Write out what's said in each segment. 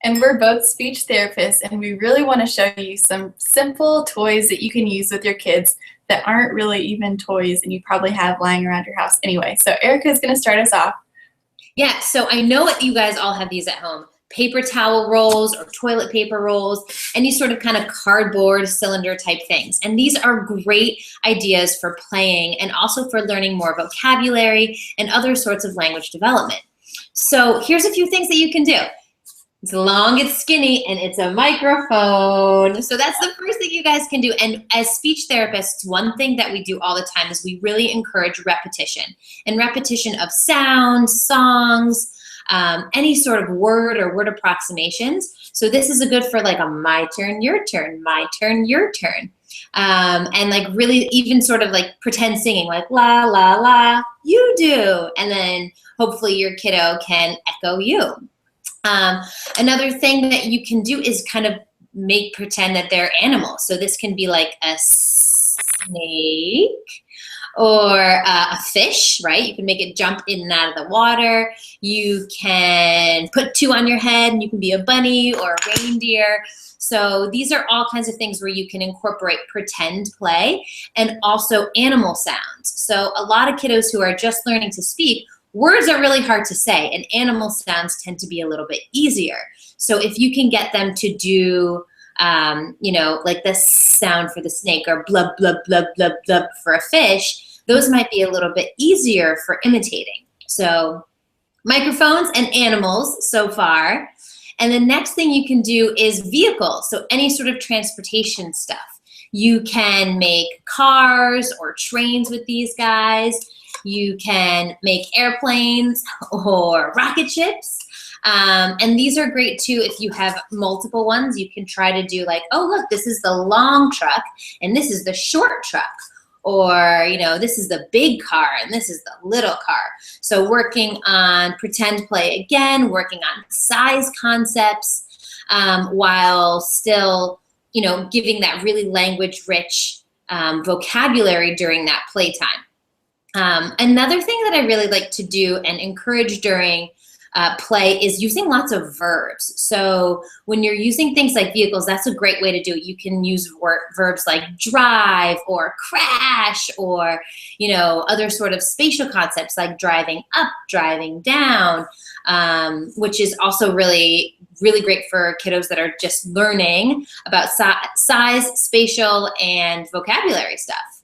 and we're both speech therapists, and we really want to show you some simple toys that you can use with your kids that aren't really even toys and you probably have lying around your house anyway. So Erica's going to start us off. Yeah, so I know you guys all have these at home. Paper towel rolls or toilet paper rolls, any sort of kind of cardboard cylinder type things. And these are great ideas for playing and also for learning more vocabulary and other sorts of language development. So here's a few things that you can do. It's long, it's skinny, and it's a microphone. So that's the first thing you guys can do. And as speech therapists, one thing that we do all the time is we really encourage repetition. And repetition of sounds, songs, any sort of word or word approximations. So this is a good for like a my turn, your turn, my turn, your turn. And like really even sort of like pretend singing, like la, la, la, you do. And then hopefully your kiddo can echo you. Another thing that you can do is kind of pretend that they're animals. So this can be like a snake or a fish, right? You can make it jump in and out of the water. You can put two on your head and you can be a bunny or a reindeer. So these are all kinds of things where you can incorporate pretend play and also animal sounds. So a lot of kiddos who are just learning to speak, words are really hard to say, and animal sounds tend to be a little bit easier. So if you can get them to do, like the sound for the snake or blub, blub, blub, blub, blub for a fish, those might be a little bit easier for imitating. So microphones and animals so far. And the next thing you can do is vehicles, so any sort of transportation stuff. You can make cars or trains with these guys. You can make airplanes or rocket ships. And these are great too if you have multiple ones. You can try to do like, oh, look, this is the long truck and this is the short truck. Or, this is the big car and this is the little car. So working on pretend play again, working on size concepts while still, giving that really language-rich vocabulary during that playtime. Another thing that I really like to do and encourage during play is using lots of verbs. So when you're using things like vehicles, that's a great way to do it. You can use verbs like drive or crash or, other sort of spatial concepts like driving up, driving down, which is also really, really great for kiddos that are just learning about size, spatial, and vocabulary stuff.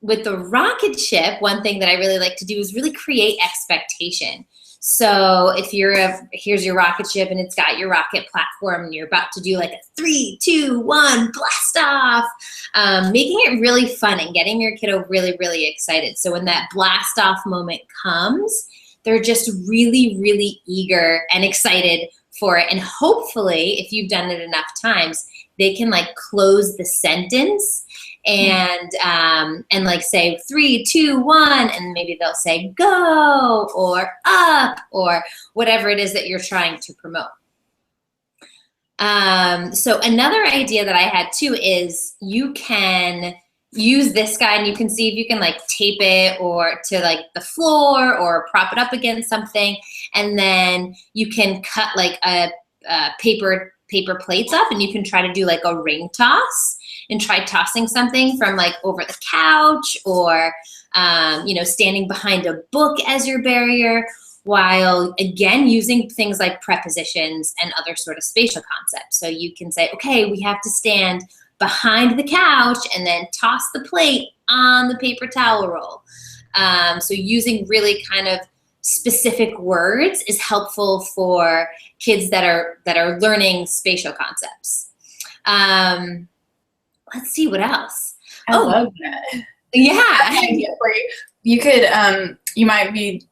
With the rocket ship, one thing that I really like to do is really create expectation. So if here's your rocket ship and it's got your rocket platform and you're about to do like a 3, 2, 1 blast off, making it really fun and getting your kiddo really, really excited. So when that blast off moment comes, they're just really, really eager and excited for it. And hopefully, if you've done it enough times, they can like close the sentence and like say 3, 2, 1, and maybe they'll say go or up or whatever it is that you're trying to promote. So another idea that I had too is you can use this guy and you can see if you can like tape it or to like the floor or prop it up against something, and then you can cut like a paper plates up and you can try to do like a ring toss and try tossing something from like over the couch or standing behind a book as your barrier, while again using things like prepositions and other sort of spatial concepts. So you can say, okay, we have to stand behind the couch and then toss the plate on the paper towel roll. So using really kind of specific words is helpful for kids that are learning spatial concepts. Let's see what else. I love that. Yeah. You could, you might be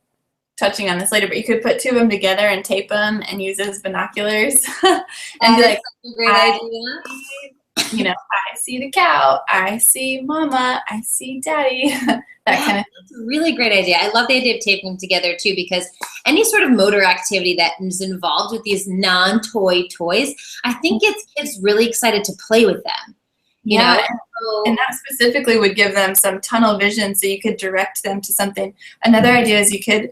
touching on this later, but you could put two of them together and tape them and use as binoculars. And be like, a great idea. I see the cow, I see mama, I see daddy, that kind of thing. That's a really great idea. I love the idea of taping them together too, because any sort of motor activity that is involved with these non-toy toys, I think gets kids really excited to play with them. You know? And that specifically would give them some tunnel vision so you could direct them to something. Another idea is you could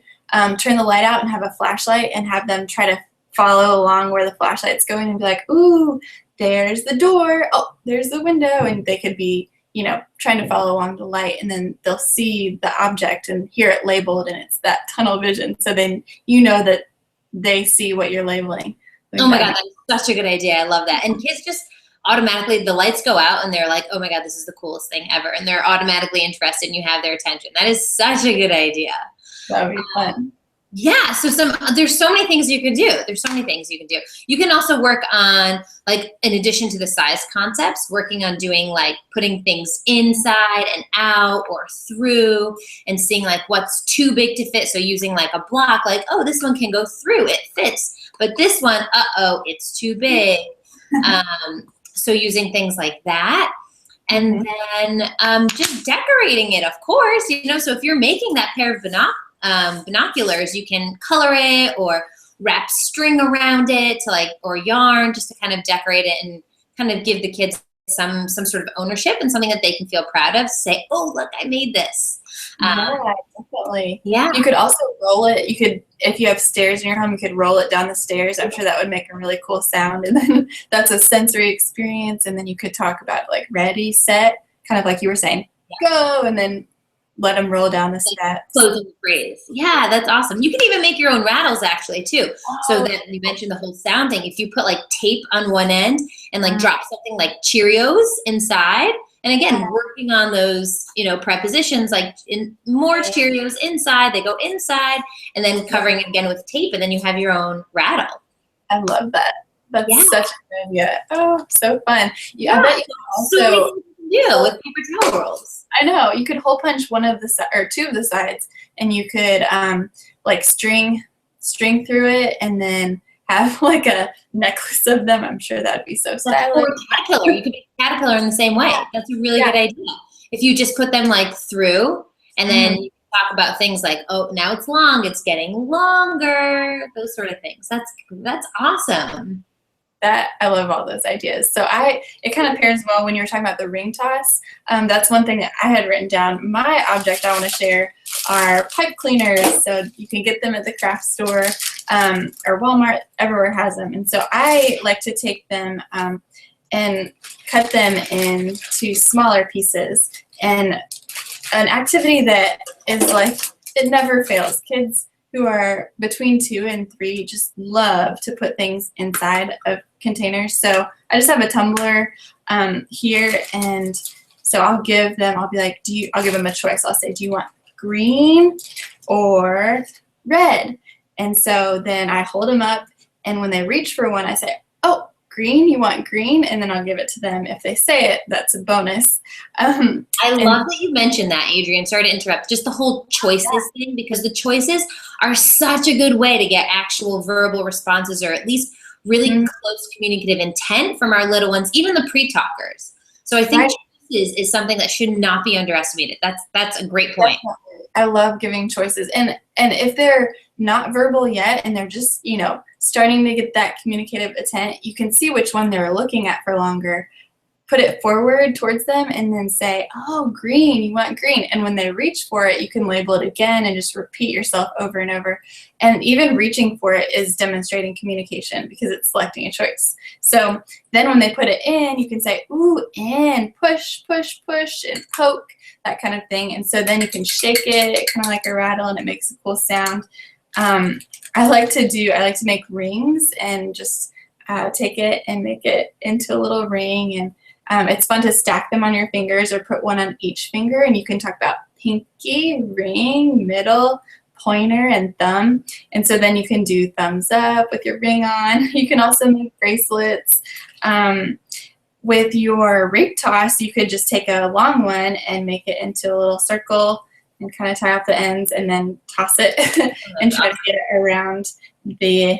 turn the light out and have a flashlight and have them try to follow along where the flashlight's going and be like, ooh, there's the door. Oh, there's the window. And they could be, you know, trying to follow along the light, and then they'll see the object and hear it labeled, and it's that tunnel vision. So then you know that they see what you're labeling. Oh my God, that's such a good idea. I love that. And kids just automatically, the lights go out and they're like, oh my God, this is the coolest thing ever. And they're automatically interested and you have their attention. That is such a good idea. That would be fun. Yeah, so there's so many things you can do. There's so many things you can do. You can also work on, like, in addition to the size concepts, working on doing, like, putting things inside and out or through, and seeing, like, what's too big to fit. So using, like, a block, like, oh, this one can go through, it fits. But this one, uh-oh, it's too big. So using things like that. And then just decorating it, of course. You know, so if you're making that pair of binoculars, you can color it or wrap string around it to, like, or yarn, just to kind of decorate it and kind of give the kids some sort of ownership and something that they can feel proud of. Say, oh, look, I made this. Yeah, definitely. Yeah. You could also roll it. You could, if you have stairs in your home, you could roll it down the stairs. I'm sure that would make a really cool sound. And then that's a sensory experience. And then you could talk about, like, ready, set, kind of like you were saying, go, and then let them roll down the steps. Closing the phrase. Yeah, that's awesome. You can even make your own rattles, actually, too. So that you mentioned the whole sound thing. If you put, like, tape on one end and, like, drop something like Cheerios inside, and again, working on those, you know, prepositions, like more Cheerios inside, they go inside, and then covering it again with tape, and then you have your own rattle. I love that. That's such a good idea. Oh, so fun. Yeah, I bet you can also so many things you can do with paper towel rolls. I know. You could hole punch one of the or two of the sides, and you could like string through it, and then have, like, a necklace of them. I'm sure that'd be so stylish. Or a caterpillar. You could make a caterpillar in the same way. That's a really good idea. If you just put them, like, through, and then you talk about things like, oh, now it's long, it's getting longer, those sort of things. That's awesome. That, I love all those ideas. So it kind of pairs well when you were talking about the ring toss. That's one thing that I had written down. My object I want to share are pipe cleaners. So you can get them at the craft store or Walmart, everywhere has them. And so I like to take them and cut them into smaller pieces. And an activity that is, like, it never fails. Kids who are between 2 and 3 just love to put things inside of containers. So I just have a tumbler here, and so I'll be like, I'll give them a choice. I'll say, do you want green or red? And so then I hold them up, and when they reach for one, I say, oh, green, you want green? And then I'll give it to them. If they say it, that's a bonus. I love that you mentioned that, Adrienne. Sorry to interrupt. Just the whole choices thing, because the choices are such a good way to get actual verbal responses, or at least really close communicative intent from our little ones, even the pre-talkers. So I think choices is something that should not be underestimated. That's a great point. Definitely. I love giving choices. And if they're not verbal yet and they're just, you know, starting to get that communicative intent, you can see which one they're looking at for longer. Put it forward towards them and then say, oh, green, you want green. And when they reach for it, you can label it again and just repeat yourself over and over. And even reaching for it is demonstrating communication because it's selecting a choice. So then when they put it in, you can say, ooh, in, push, push, push, and poke, that kind of thing. And so then you can shake it kind of like a rattle, and it makes a cool sound. I like to make rings and just take it and make it into a little ring. And it's fun to stack them on your fingers or put one on each finger. And you can talk about pinky, ring, middle, pointer, and thumb. And so then you can do thumbs up with your ring on. You can also make bracelets. With your rake toss, you could just take a long one and make it into a little circle and kind of tie off the ends and then toss it and try to get it around the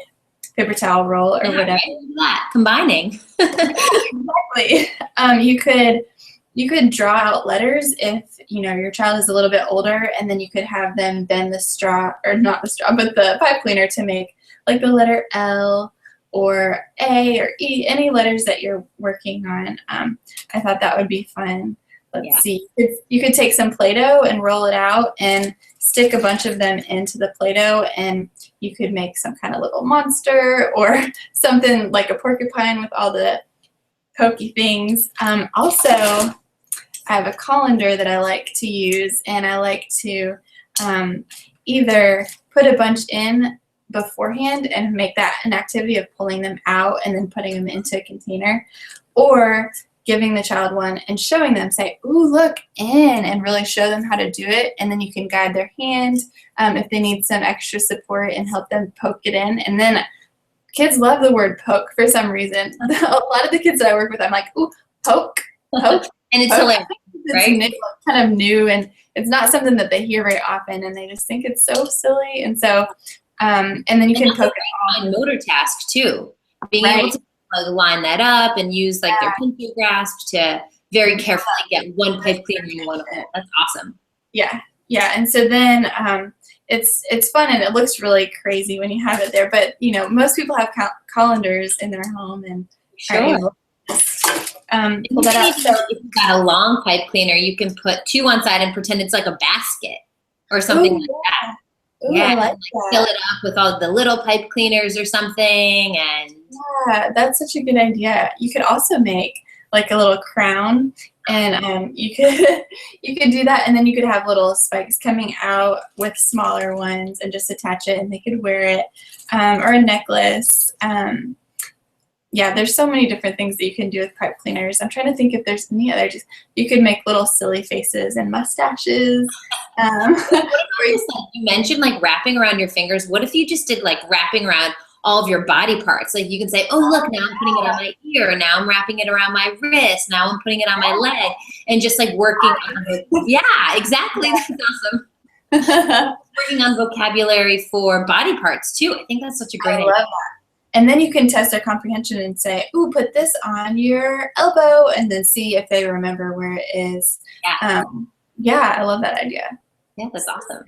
paper towel roll or whatever. That combining. Exactly. You could draw out letters if your child is a little bit older, and then you could have them bend the straw, or not the straw, but the pipe cleaner to make like the letter L or A or E, any letters that you're working on. I thought that would be fun. Let's see. You could take some Play-Doh and roll it out and stick a bunch of them into the Play-Doh, and you could make some kind of little monster or something like a porcupine with all the pokey things. Also, I have a colander that I like to use, and I like to either put a bunch in beforehand and make that an activity of pulling them out and then putting them into a container, or giving the child one and showing them, say, ooh, look in, and really show them how to do it. And then you can guide their hand if they need some extra support and help them poke it in. And then kids love the word poke for some reason. A lot of the kids that I work with, I'm like, ooh, poke, poke. And it's poke. hilarious, right? It's kind of new, and it's not something that they hear very often, and they just think it's so silly. And so, and then you can poke it on motor task too. Being Right. able to line that up and use like their pinky grasp to very carefully get one pipe cleaner in one hole. That's awesome. Yeah, yeah. And so then it's fun, and it looks really crazy when you have it there. But you know, most people have colanders in their home, and are able to pull that out. So if you've got a long pipe cleaner, you can put two on side and pretend it's like a basket or something like that. Ooh, Yeah, I like and, that. fill it up with all the little pipe cleaners or something, and Yeah, that's such a good idea. You could also make like a little crown, and you could you could do that, and then you could have little spikes coming out with smaller ones, and just attach it, and they could wear it, or a necklace. Yeah, there's so many different things that you can do with pipe cleaners. I'm trying to think if there's any other. Just you could make little silly faces and mustaches. You mentioned like wrapping around your fingers. What if you just did like wrapping around all of your body parts? Like you can say, oh, look, now I'm putting it on my ear. Now I'm wrapping it around my wrist. Now I'm putting it on my leg. And just like working on it. Yeah, exactly. That's awesome. Working on vocabulary for body parts too. I think that's such a great idea. I love that. And then you can test their comprehension and say, ooh, put this on your elbow, and then see if they remember where it is. Yeah. Yeah, I love that idea. Yeah, that's awesome.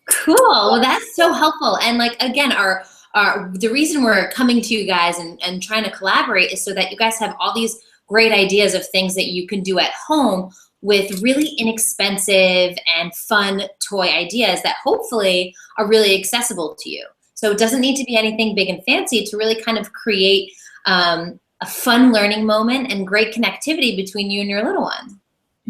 Cool. Well, that's so helpful. And like, again, the reason we're coming to you guys and trying to collaborate is so that you guys have all these great ideas of things that you can do at home with really inexpensive and fun toy ideas that hopefully are really accessible to you. So it doesn't need to be anything big and fancy to really kind of create a fun learning moment and great connectivity between you and your little one.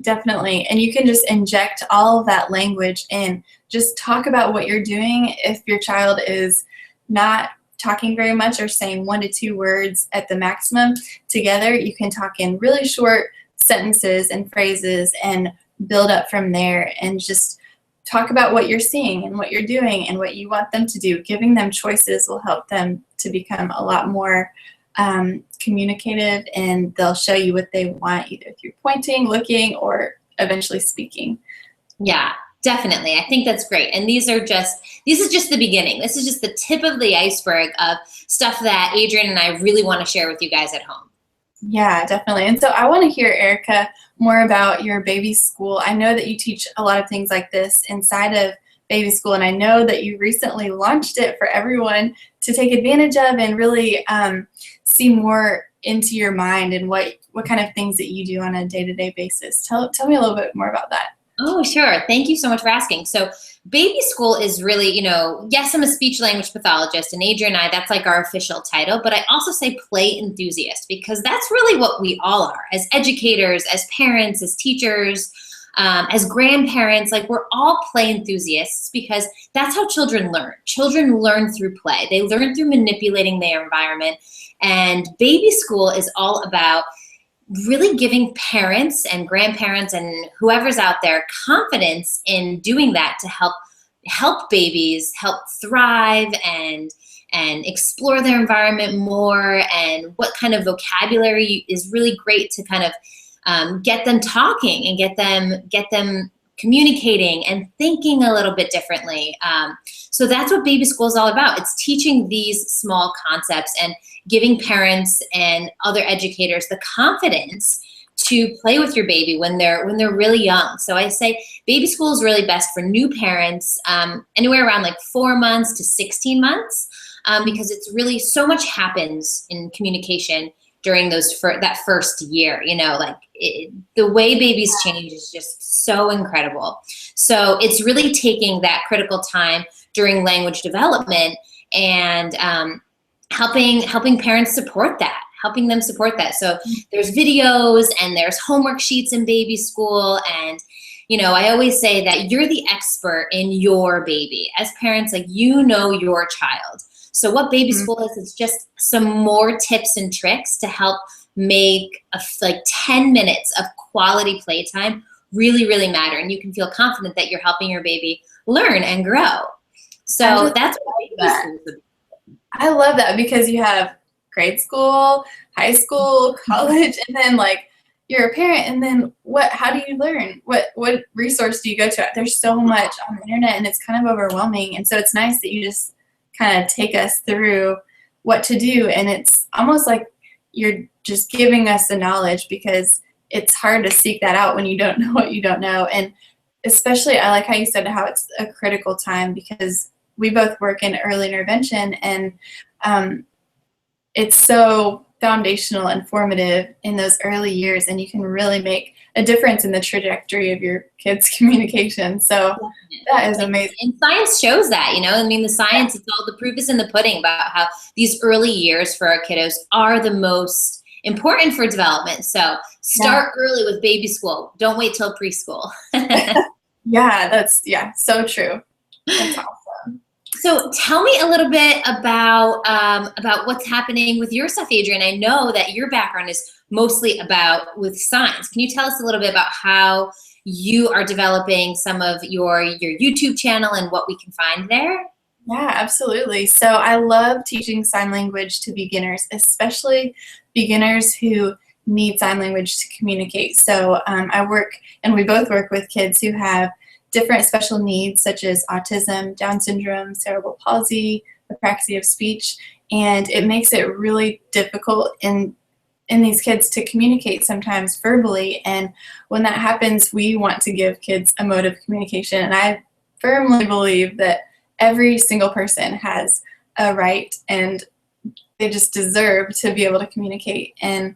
Definitely. And you can just inject all of that language in. Just talk about what you're doing. If your child is not talking very much or saying 1 to 2 words at the maximum together, you can talk in really short sentences and phrases and build up from there, and just talk about what you're seeing and what you're doing and what you want them to do. Giving them choices will help them to become a lot more communicative, and they'll show you what they want either through pointing, looking, or eventually speaking. Yeah, definitely. I think that's great. And this is just the beginning. This is just the tip of the iceberg of stuff that Adrienne and I really want to share with you guys at home. Yeah, definitely. And so I want to hear, Erica, more about your baby school. I know that you teach a lot of things like this inside of baby school, and I know that you recently launched it for everyone to take advantage of and really see more into your mind and what kind of things that you do on a day-to-day basis. Tell me a little bit more about that. Oh, sure. Thank you so much for asking. So baby school is really, yes, I'm a speech language pathologist, and Adrienne and I, that's like our official title, but I also say play enthusiast, because that's really what we all are as educators, as parents, as teachers, as grandparents. Like, we're all play enthusiasts because that's how children learn. Children learn through play. They learn through manipulating their environment. And baby school is all about really giving parents and grandparents and whoever's out there confidence in doing that to help babies help thrive and explore their environment more, and what kind of vocabulary is really great to kind of get them talking and get them communicating and thinking a little bit differently. So that's what baby school is all about. It's teaching these small concepts and giving parents and other educators the confidence to play with your baby when they're really young. So I say baby school is really best for new parents, anywhere around like 4 months to 16 months, because it's really so much happens in communication during that first year. You know, like the way babies change is just so incredible. So it's really taking that critical time during language development and helping parents support that, helping them support that. So there's videos and there's homework sheets in baby school. And, you know, I always say that you're the expert in your baby. As parents, like, you know your child. So what baby school is just some more tips and tricks to help make like 10 minutes of quality playtime really, really matter. And you can feel confident that you're helping your baby learn and grow. So that's what baby school is about. I love that, because you have grade school, high school, college, and then like you're a parent, and then how do you learn? What resource do you go to? There's so much on the internet, and it's kind of overwhelming. And so it's nice that you just kind of take us through what to do, and it's almost like you're just giving us the knowledge, because it's hard to seek that out when you don't know what you don't know. And especially, I like how you said how it's a critical time, because we both work in early intervention, and it's so foundational and formative in those early years, and you can really make a difference in the trajectory of your kids' communication. So that is amazing. And science shows that, you know, I mean, the science, it's all, the proof is in the pudding about how these early years for our kiddos are the most important for development. So start early with baby school. Don't wait till preschool. That's so true. That's awesome. So tell me a little bit about what's happening with your stuff, Adrienne. I know that your background is mostly with science. Can you tell us a little bit about how you are developing some of your YouTube channel and what we can find there? Yeah, absolutely. So I love teaching sign language to beginners, especially beginners who need sign language to communicate. So we both work with kids who have different special needs, such as autism, Down syndrome, cerebral palsy, apraxia of speech, and it makes it really difficult in these kids to communicate sometimes verbally. And when that happens, we want to give kids emotive communication. And I firmly believe that every single person has a right, and they just deserve to be able to communicate. And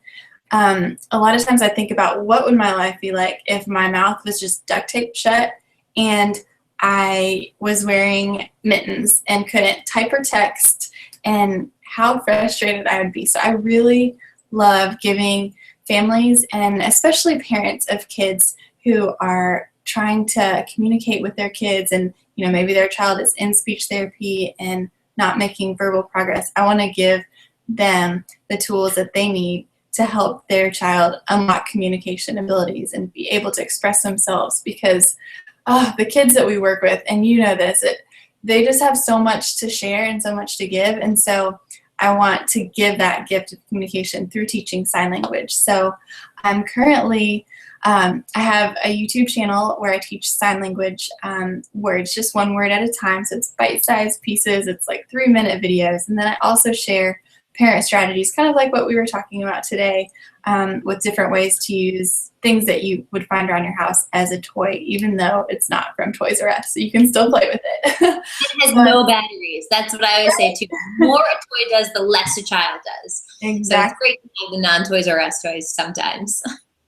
a lot of times I think about, what would my life be like if my mouth was just duct taped shut and I was wearing mittens and couldn't type or text, and how frustrated I would be. So I really love giving families, and especially parents of kids who are trying to communicate with their kids, and you know, maybe their child is in speech therapy and not making verbal progress. I want to give them the tools that they need to help their child unlock communication abilities and be able to express themselves, because the kids that we work with, and you know this, they just have so much to share and so much to give. And so I want to give that gift of communication through teaching sign language. So I'm currently, I have a YouTube channel where I teach sign language words, just one word at a time. So it's bite-sized pieces. It's like 3-minute videos. And then I also share parent strategies, kind of like what we were talking about today, with different ways to use things that you would find around your house as a toy, even though it's not from Toys R Us, so you can still play with it. It has no batteries. That's what I always say too. The more a toy does, the less a child does. Exactly. So it's great to have the non-Toys R Us toys sometimes.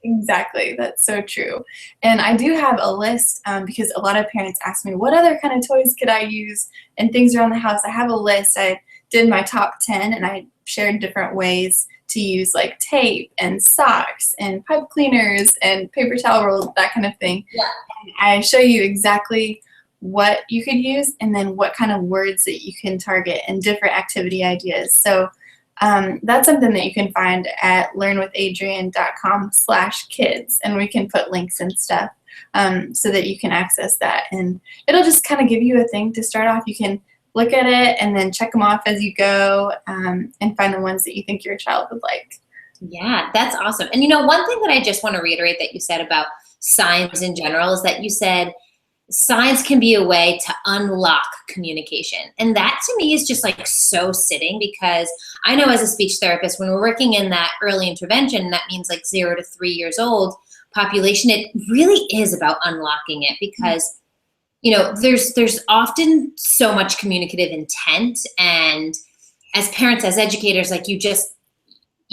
Exactly. That's so true. And I do have a list, because a lot of parents ask me, what other kind of toys could I use and things around the house. I have a list. I did my top 10, and I shared different ways to use, like tape and socks and pipe cleaners and paper towel rolls, that kind of thing. Yeah. And I show you exactly what you could use, and then what kind of words that you can target, and different activity ideas. So that's something that you can find at learnwithadrienne.com/kids, and we can put links and stuff so that you can access that. And it'll just kind of give you a thing to start off. You can look at it and then check them off as you go, and find the ones that you think your child would like. Yeah, that's awesome. And you know, one thing that I just want to reiterate that you said about signs in general is that you said signs can be a way to unlock communication. And that to me is just like so sitting, because I know as a speech therapist, when we're working in that early intervention, that means like 0 to 3 years old population, it really is about unlocking it, because you know, there's often so much communicative intent, and as parents, as educators, like you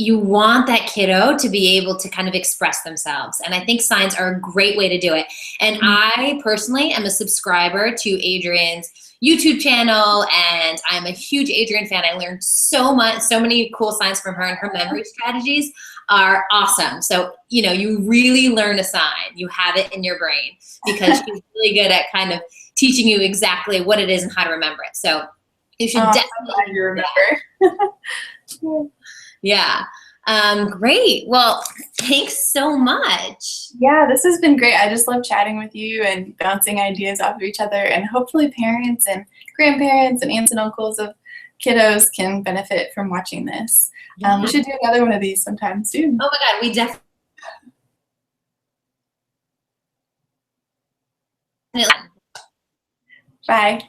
you want that kiddo to be able to kind of express themselves. And I think signs are a great way to do it. And I personally am a subscriber to Adrian's YouTube channel, and I'm a huge Adrian fan. I learned so much, so many cool signs from her, and her memory strategies are awesome. So, you know, you really learn a sign. You have it in your brain because she's really good at kind of teaching you exactly what it is and how to remember it. So you should definitely. I'm glad you remember. Yeah. Great. Well, thanks so much. Yeah, this has been great. I just love chatting with you and bouncing ideas off of each other, and hopefully parents and grandparents and aunts and uncles of kiddos can benefit from watching this. Yeah. We should do another one of these sometime soon. Oh my God, we definitely. Bye.